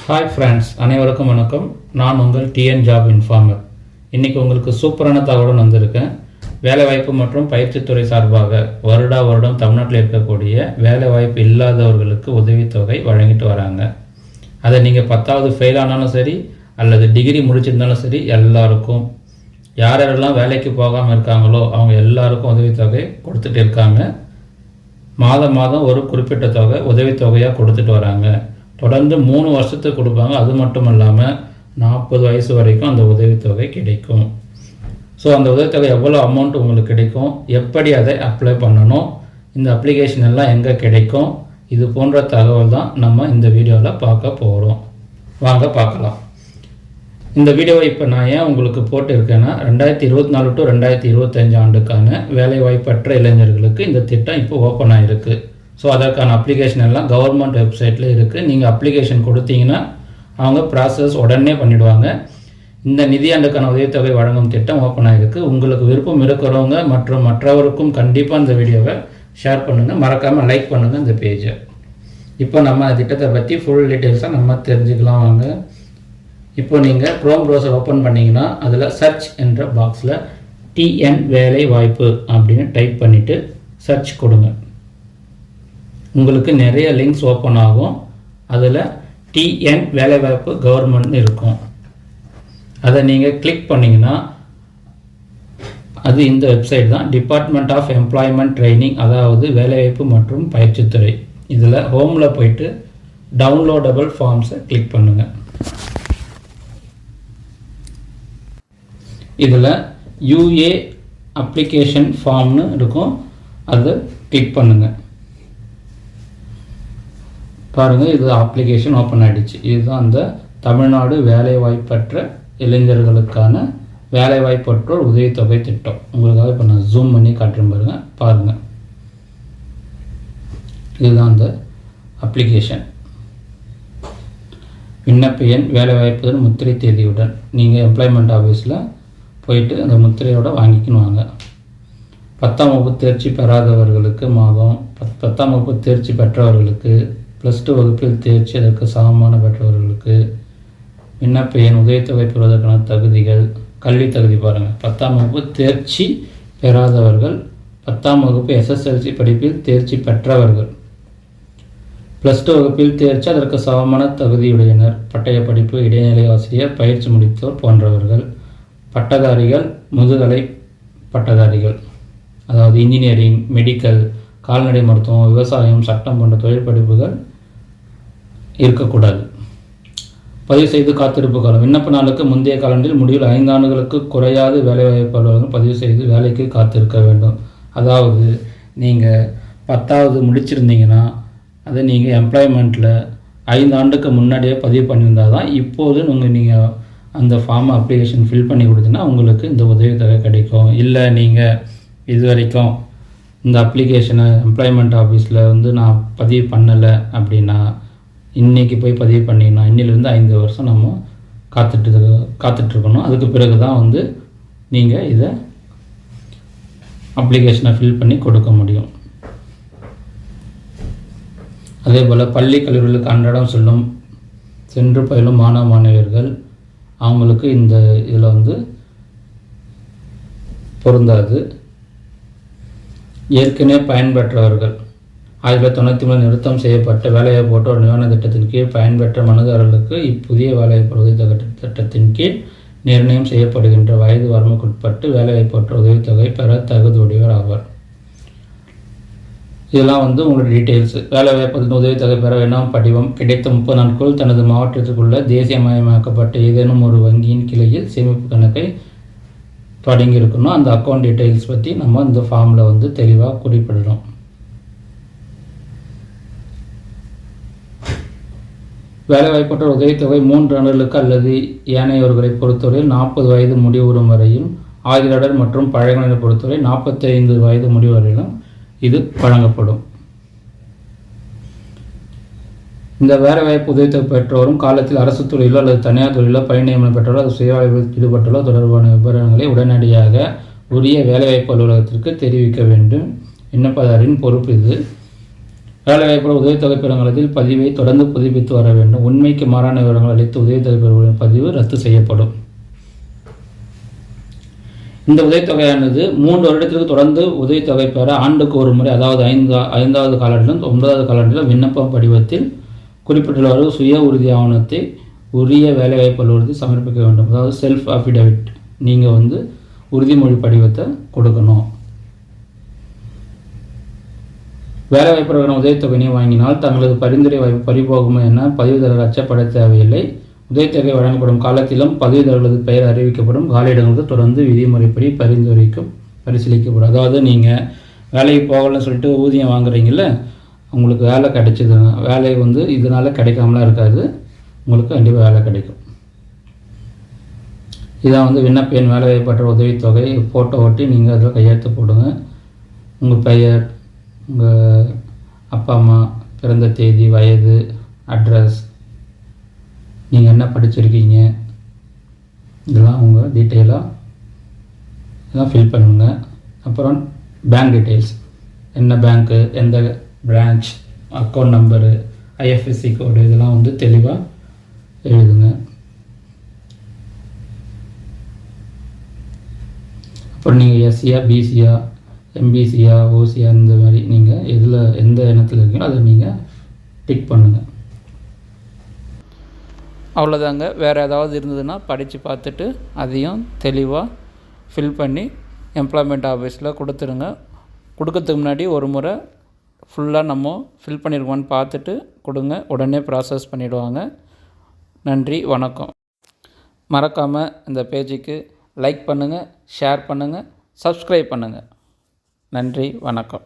Hi friends, அனைவருக்கும் வணக்கம். நான் உங்கள் டிஎன் ஜாப் இன்ஃபார்மர். இன்றைக்கி உங்களுக்கு சூப்பரான தகவலுடன் வந்திருக்கேன். வேலைவாய்ப்பு மற்றும் பயிற்சித்துறை சார்பாக வருடம் தமிழ்நாட்டில் இருக்கக்கூடிய வேலைவாய்ப்பு இல்லாதவர்களுக்கு உதவித்தொகை வழங்கிட்டு வராங்க. அதை நீங்கள் 10வது ஃபெயில் ஆனாலும் சரி அல்லது டிகிரி முடிச்சிருந்தாலும் சரி, எல்லாருக்கும் யாரெல்லாம் வேலைக்கு போகாமல் இருக்காங்களோ அவங்க எல்லாருக்கும் உதவித்தொகை கொடுத்துட்டு இருக்காங்க. மாதம் ஒரு குறிப்பிட்ட தொகை உதவித்தொகையாக கொடுத்துட்டு வராங்க. தொடர்ந்து 3 வருஷத்துக்கு கொடுப்பாங்க. அது மட்டும் இல்லாமல் 40 வயசு வரைக்கும் அந்த உதவித்தொகை கிடைக்கும். ஸோ அந்த உதவித்தொகை எவ்வளோ அமௌண்ட் உங்களுக்கு கிடைக்கும், எப்படி அதை அப்ளை பண்ணணும், இந்த அப்ளிகேஷன் எல்லாம் எங்கே கிடைக்கும், இது போன்ற தகவல் தான் நம்ம இந்த வீடியோவில் பார்க்க போகிறோம். வாங்க பார்க்கலாம். இந்த வீடியோவை இப்போ நான் ஏன் உங்களுக்கு போட்டிருக்கேன்னா, 2024 to 2025 ஆண்டுக்கான வேலைவாய்ப்பற்ற இளைஞர்களுக்கு இந்த திட்டம் இப்போ ஓப்பன் ஆகிருக்கு. ஸோ அதற்கான அப்ளிகேஷன் எல்லாம் கவர்மெண்ட் வெப்சைட்டில் இருக்குது. நீங்கள் அப்ளிகேஷன் கொடுத்தீங்கன்னா அவங்க ப்ராசஸ் உடனே பண்ணிவிடுவாங்க. இந்த நிதியாண்டுக்கான உதவித்தொகை வழங்கும் திட்டம் ஓப்பன் ஆகிருக்கு. உங்களுக்கு விருப்பம் இருக்கிறவங்க மற்றும் மற்றவருக்கும் கண்டிப்பாக இந்த வீடியோவை ஷேர் பண்ணுங்கள். மறக்காமல் லைக் பண்ணுங்கள் இந்த பேஜை. இப்போ நம்ம திட்டத்தை பற்றி ஃபுல் டீட்டெயில்ஸாக நம்ம தெரிஞ்சுக்கலாம். வாங்க. இப்போ நீங்கள் க்ரோம் ப்ரௌசர் ஓப்பன் பண்ணிங்கன்னா அதில் சர்ச் என்ற பாக்ஸில் டிஎன் வேலை வாய்ப்பு அப்படின்னு டைப் பண்ணிவிட்டு சர்ச் கொடுங்க. உங்களுக்கு நிறைய லிங்க்ஸ் ஓப்பன் ஆகும். அதில் டிஎன் வேலைவாய்ப்பு கவர்மெண்ட்னு இருக்கும். அதை நீங்கள் கிளிக் பண்ணிங்கன்னா அது இந்த வெப்சைட் தான், டிபார்ட்மெண்ட் ஆஃப் எம்ப்ளாய்மெண்ட் ட்ரைனிங், அதாவது வேலைவாய்ப்பு மற்றும் பயிற்சித்துறை. இதில் ஹோமில் போயிட்டு டவுன்லோடபிள் ஃபார்ம்ஸை கிளிக் பண்ணுங்கள். இதில் யூஏ அப்ளிகேஷன் ஃபார்ம்னு இருக்கும், அதை கிளிக் பண்ணுங்கள். பாருங்கள், இது அப்ளிகேஷன் ஓப்பன் ஆகிடுச்சு. இதுதான் அந்த தமிழ்நாடு வேலைவாய்ப்பற்ற இளைஞர்களுக்கான வேலைவாய்ப்பற்றோர் உதவித்தொகை திட்டம். உங்களுக்காக இப்போ நான் ஜூம் பண்ணி காட்டுறேன். பாருங்கள், இதுதான் அந்த அப்ளிகேஷன். விண்ணப்ப எண், வேலைவாய்ப்பு முத்திரை தேதியுடன் நீங்கள் எம்ப்ளாய்மெண்ட் ஆஃபீஸில் போயிட்டு அந்த முத்திரையோடு வாங்கிக்கணும். வாங்க. 10ஆம் வகுப்பு தேர்ச்சி பெறாதவர்களுக்கு மாதம், 10ஆம் வகுப்பு தேர்ச்சி பெற்றவர்களுக்கு, +2 வகுப்பில் தேர்ச்சி அதற்கு சமமான பெற்றவர்களுக்கு விண்ணப்ப எண், உதவித்தொகை பெறுவதற்கான தகுதிகள், கல்வி தகுதி பாருங்கள். 10ஆம் வகுப்பு தேர்ச்சி பெறாதவர்கள், 10ஆம் வகுப்பு SSLC படிப்பில் தேர்ச்சி பெற்றவர்கள், +2 வகுப்பில் தேர்ச்சி அதற்கு சமமான தகுதியுடையனர், பட்டய படிப்பு, இடைநிலை ஆசிரியர், பயிற்சி முடித்தோர் போன்றவர்கள், பட்டதாரிகள், முதுகலை பட்டதாரிகள், அதாவது இன்ஜினியரிங், மெடிக்கல், கால்நடை மருத்துவம், விவசாயம், சட்டம் போன்ற தொழில் படிப்புகள் இருக்கக்கூடாது. பதிவு செய்து காத்திருப்பு காலம், விண்ணப்ப நாளுக்கு முந்தைய காலண்டில் முடிவில் 5 ஆண்டுகளுக்கு குறையாது வேலைவாய்ப்பாளர்கள் பதிவு செய்து வேலைக்கு காத்திருக்க வேண்டும். அதாவது நீங்கள் 10வது முடிச்சிருந்தீங்கன்னா அதை நீங்கள் எம்ப்ளாய்மெண்ட்டில் 5 ஆண்டுக்கு முன்னாடியே பதிவு பண்ணியிருந்தால் தான் இப்போது நீங்கள் அந்த ஃபார்ம் அப்ளிகேஷன் ஃபில் பண்ணி கொடுத்தீங்கன்னா உங்களுக்கு இந்த உதவித்தொகை கிடைக்கும். இல்லை நீங்கள் இது வரைக்கும் இந்த அப்ளிகேஷனை எம்ப்ளாய்மெண்ட் ஆஃபீஸில் நான் பதிவு பண்ணலை அப்படின்னா இன்றைக்கி போய் பதிவு பண்ணிங்கன்னா இன்னிலேருந்து 5 வருஷம் நம்ம காத்துட்ருக்கணும். அதுக்கு பிறகு தான் நீங்கள் இதை அப்ளிகேஷனை ஃபில் பண்ணி கொடுக்க முடியும். அதே போல் பள்ளி கல்லூரிகளுக்கு அன்றாடம் சென்று பயிலும் மாணவ மாணவியர்கள், அவங்களுக்கு இந்த இதில் பொருந்தாது. ஏற்கனவே பயன்பெற்றவர்கள், 1993 நிறுத்தம் செய்யப்பட்ட வேலைவாய்ப்பு ஒரு நிவாரண திட்டத்தின் கீழ் பயன்பெற்ற மனுதாரர்களுக்கு இப்புதிய வேலைவாய்ப்பு உதவித்தொகை திட்டத்தின் கீழ் நிர்ணயம் செய்யப்படுகின்ற வயது வரம்புக்குட்பட்டு வேலைவாய்ப்பு உதவித்தொகை பெற தகுதியுடையவர் ஆவார். இதெல்லாம் உங்களோட டீட்டெயில்ஸு. வேலைவாய்ப்பு உதவித்தொகை பெற வேண்டாம் படிவம், கிடைத்த 30 நாட்களுக்குள் தனது மாவட்டத்திற்குள்ள தேசியமயமாக்கப்பட்ட ஏதேனும் ஒரு வங்கியின் கிளையில் சேமிப்பு கணக்கை தொடங்கி இருக்கணும். அந்த அக்கௌண்ட் டீட்டெயில்ஸ் பற்றி நம்ம இந்த ஃபார்மில் தெளிவாக குறிப்பிடணும். வேலைவாய்ப்பற்ற உதவித்தொகை 3 ஆண்டுகளுக்கு அல்லது ஏனையோர்களை பொறுத்தவரையில் 40 வயது முடிவுறும் வரையும், ஆயுளாளர் மற்றும் பழங்குடியினரை பொறுத்தவரை 45 வயது முடிவு வரையிலும் இது வழங்கப்படும். இந்த வேலைவாய்ப்பு உதவித்தொகை பெற்றோரும் காலத்தில் அரசு தொழிலோ அல்லது தனியார் தொழிலோ பணி நியமனம் பெற்றோரோ அல்லது சுயவாழ்வில் ஈடுபட்டுள்ளோ தொடர்பான விவரங்களை உடனடியாக உரிய வேலைவாய்ப்பு அலுவலகத்திற்கு தெரிவிக்க வேண்டும். விண்ணப்பதாரின் பொறுப்பு இது. வேலைவாய்ப்பு உதவித்தொகை பெறும் பதிவை தொடர்ந்து புதுப்பித்து வர வேண்டும். உண்மைக்கு மாறான விவரங்கள் அளித்து உதவித்தொகை பெறும் பதிவு ரத்து செய்யப்படும். இந்த உதவித்தொகையானது 3 வருடத்திற்கு தொடர்ந்து உதவித்தொகை பெற ஆண்டுக்கு ஒரு முறை, அதாவது 5வது காலாண்டிலும் 9வது காலாண்டிலும் விண்ணப்ப படிவத்தில் குறிப்பிட்டுள்ள சுய உறுதி ஆவணத்தை உரிய வேலைவாய்ப்பு அலுவலகத்தில் சமர்ப்பிக்க வேண்டும். அதாவது செல்ஃப் அஃபிடவிட் நீங்கள் உறுதிமொழி படிவத்தை கொடுக்கணும். வேலைவாய்ப்பு உதவித்தொகையை வாங்கினால் தங்களது பரிந்துரை வாய்ப்பு பறிபோகுமா என பதிவுதாரர் அச்சப்பட தேவையில்லை. உதவித்தொகை வழங்கப்படும் காலத்திலும் பதிவுதாரர்களது பெயர் அறிவிக்கப்படும். காலியிடங்களுக்கு தொடர்ந்து விதிமுறைப்படி பரிசீலிக்கப்படும். அதாவது நீங்கள் வேலைக்கு போகலன்னு சொல்லிட்டு ஊதியம் வாங்குறீங்கள, உங்களுக்கு வேலை கிடைச்சிதுங்க. வேலை இதனால் கிடைக்காமலாம் இருக்காது, உங்களுக்கு கண்டிப்பாக வேலை கிடைக்கும். இதான் விண்ணப்ப எண், வேலைவாய்ப்பற்ற உதவித்தொகை. ஃபோட்டோ ஒட்டி நீங்கள் அதில் கையெழுத்து போடுங்க. உங்கள் பெயர், உங்கள் அப்பா அம்மா பிறந்த தேதி, வயது, அட்ரஸ், நீங்கள் என்ன படிச்சிருக்கீங்க, இதெல்லாம் உங்கள் டீட்டெயிலாக இதெல்லாம் ஃபில் பண்ணுங்க. அப்புறம் பேங்க் டீட்டெயில்ஸ், என்ன பேங்க்கு, எந்த பிரான்ச், அக்கௌண்ட் நம்பரு, ஐஎஃப்எஸ்சி கோடு, இதெல்லாம் தெளிவாக எழுதுங்க. அப்புறம் நீங்கள் எஸ்சியா, பிசியா, எம்பிசியா, ஓசியா, இந்த மாதிரி நீங்கள் எந்த இனத்தில் இருக்கீங்களோ அதை நீங்கள் டிக் பண்ணுங்கள். அவ்வளோதாங்க. வேறு ஏதாவது இருந்ததுன்னா படித்து பார்த்துட்டு அதையும் தெளிவாக ஃபில் பண்ணி எம்ப்ளாய்மெண்ட் ஆஃபீஸில் கொடுத்துருங்க. கொடுக்கறதுக்கு முன்னாடி ஒரு முறை ஃபுல்லாக நம்ம ஃபில் பண்ணியிருக்கோன்னு பார்த்துட்டு கொடுங்க. உடனே ப்ராசஸ் பண்ணிவிடுவாங்க. நன்றி, வணக்கம். மறக்காமல் இந்த பேஜுக்கு லைக் பண்ணுங்கள், ஷேர் பண்ணுங்கள், சப்ஸ்கிரைப் பண்ணுங்கள். நன்றி, வணக்கம்.